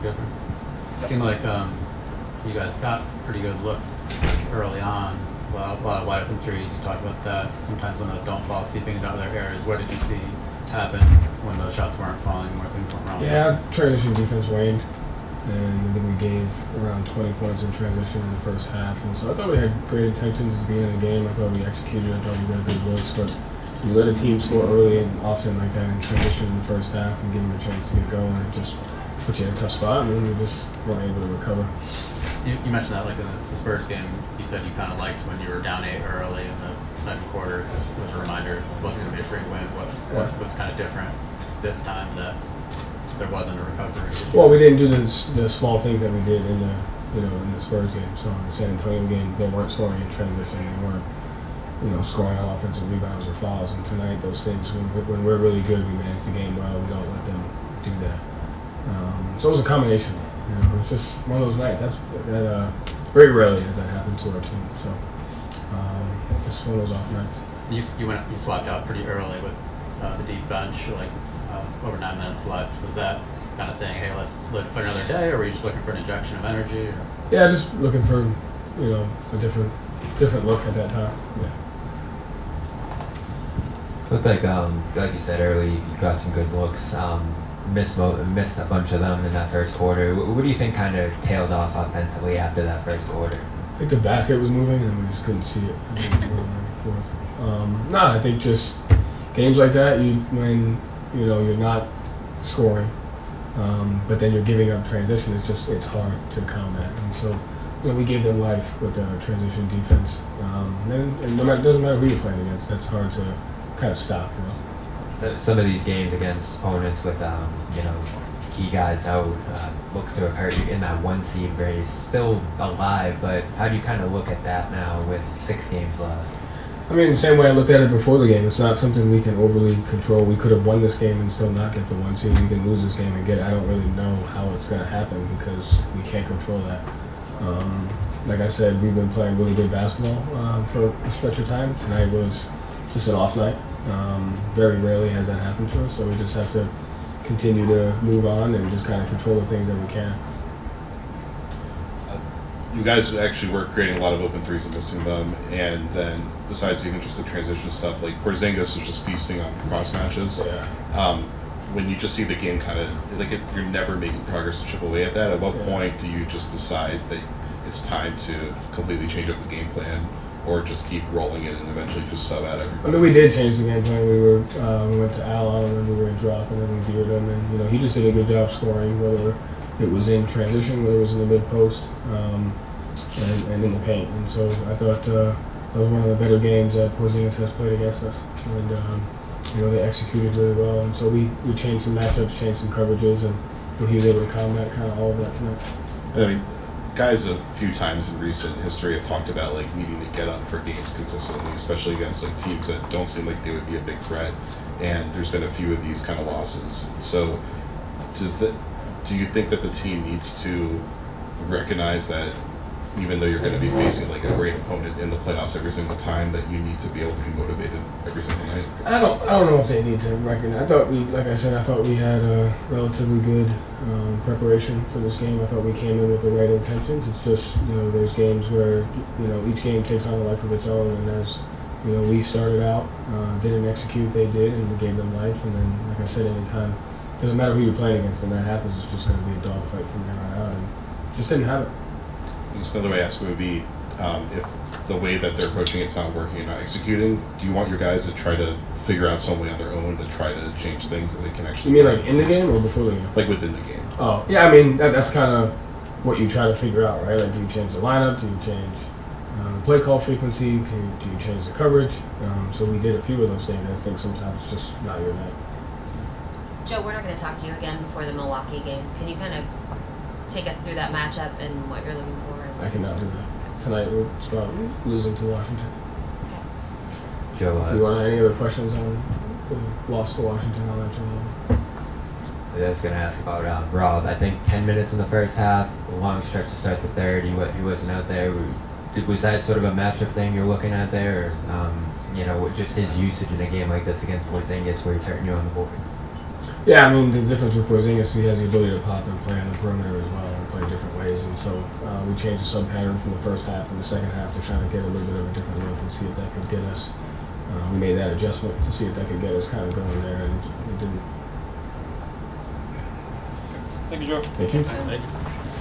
different? It seemed like you guys got pretty good looks early on. A lot of wide open threes. You talked about that. Sometimes when those don't fall, seeping into other areas. What did you see happen when those shots weren't falling, where things went wrong? Yeah, transition defense waned, and I think we gave around 20 points in transition in the first half. And so I thought we had great intentions at the beginning of the game. I thought we executed. I thought we got good looks, but you let a team score early and often like that in transition in the first half and give them a chance to get going. It just put you in a tough spot, and then we just weren't able to recover. You mentioned that, like in the Spurs game, you said you kind of liked when you were down 8 early in the second quarter. This was a reminder it wasn't going to be a free win. What was kind of different this time that there wasn't a recovery? Well, we didn't do the small things that we did in the Spurs game. So in the San Antonio game, they weren't scoring in transition. They weren't scoring on offensive rebounds or fouls. And tonight, those things, when we're really good, we manage the game well. We don't let them do that. So it was a combination. It was just one of those nights. That very rarely has that happened to our team. So just one of those off nights. You swapped out pretty early with the deep bench, like over 9 minutes left. Was that kind of saying, hey, let's look for another day, or were you just looking for an injection of energy? Or? Yeah, just looking for a different look at that time. Yeah. Looked like you said earlier, you got some good looks. Missed a bunch of them in that first quarter. What do you think kind of tailed off offensively after that first quarter? I think the basket was moving and we just couldn't see it. I think just games like that, when you're not scoring, but then you're giving up transition, it's hard to combat. And so we gave them life with the transition defense. And it doesn't matter who you're playing against, that's hard to kind of stop. So some of these games against opponents with key guys out looks to have hurt you in that 1 seed race. Still alive, but how do you kind of look at that now with 6 games left? I mean, the same way I looked at it before the game. It's not something we can overly control. We could have won this game and still not get the 1 seed. We can lose this game and get it. I don't really know how it's going to happen because we can't control that. Like I said, we've been playing really good basketball for a stretch of time. Tonight was just an off night. Very rarely has that happened to us, so we just have to continue to move on and just kind of control the things that we can. You guys actually were creating a lot of open threes and missing them, and then besides even just the transition stuff, like Porzingis was just feasting on cross matches. Yeah. When you just see the game kind of you're never making progress to chip away at that. At what point do you just decide that it's time to completely change up the game plan, or just keep rolling it and eventually just sub out everybody? I mean, we did change the game plan. We went to Al, and then we were in drop, and then we veered him, and he just did a good job scoring, whether it was in transition, whether it was in the mid post, and in the paint. And so I thought that was one of the better games that Porzingis has played against us, and they executed really well. And so we changed some matchups, changed some coverages, and he was able to combat kind of all of that tonight. I mean, guys a few times in recent history have talked about needing to get up for games consistently, especially against teams that don't seem like they would be a big threat. And there's been a few of these kind of losses. So do you think that the team needs to recognize that even though you're going to be facing a great opponent in the playoffs every single time, that you need to be able to be motivated every single night? I don't know if they need to recognize. I thought we had a relatively good preparation for this game. I thought we came in with the right intentions. It's just there's games where each game takes on a life of its own, and as we started out, didn't execute, they did, and we gave them life. And then, like I said, anytime, doesn't matter who you're playing against, and that happens, it's just going to be a dogfight from there on out, and just didn't have it. Just another way to ask would be, if the way that they're approaching it's not working and not executing, do you want your guys to try to figure out some way on their own to try to change things that they can actually? You mean in the game or before the game? Within the game. Oh, yeah. I mean that's kind of what you try to figure out, right? Do you change the lineup? Do you change the play call frequency? Do you change the coverage? So we did a few of those things. I think sometimes it's just not your night. Joe, we're not going to talk to you again before the Milwaukee game. Can you kind of take us through that matchup and what you're looking for? I cannot do that. Tonight we're about losing to Washington. Okay. Joe, if you want any other questions on the loss to Washington, I'll answer them. I was going to ask about Rob. I think 10 minutes in the first half, a long stretch to start the third. He wasn't out there. Was that sort of a matchup thing you're looking at there? Or, just his usage in a game like this against Porzingis where he's hurting you on the board? Yeah, I mean, the difference with Porzingis, he has the ability to pop and play on the perimeter as well and play different ways. And so we changed the sub pattern from the first half and the second half to try to get a little bit of a different look and see if that could get us. We made that adjustment to see if that could get us kind of going there, and it didn't. Thank you, Joe. Thank you. Thank you.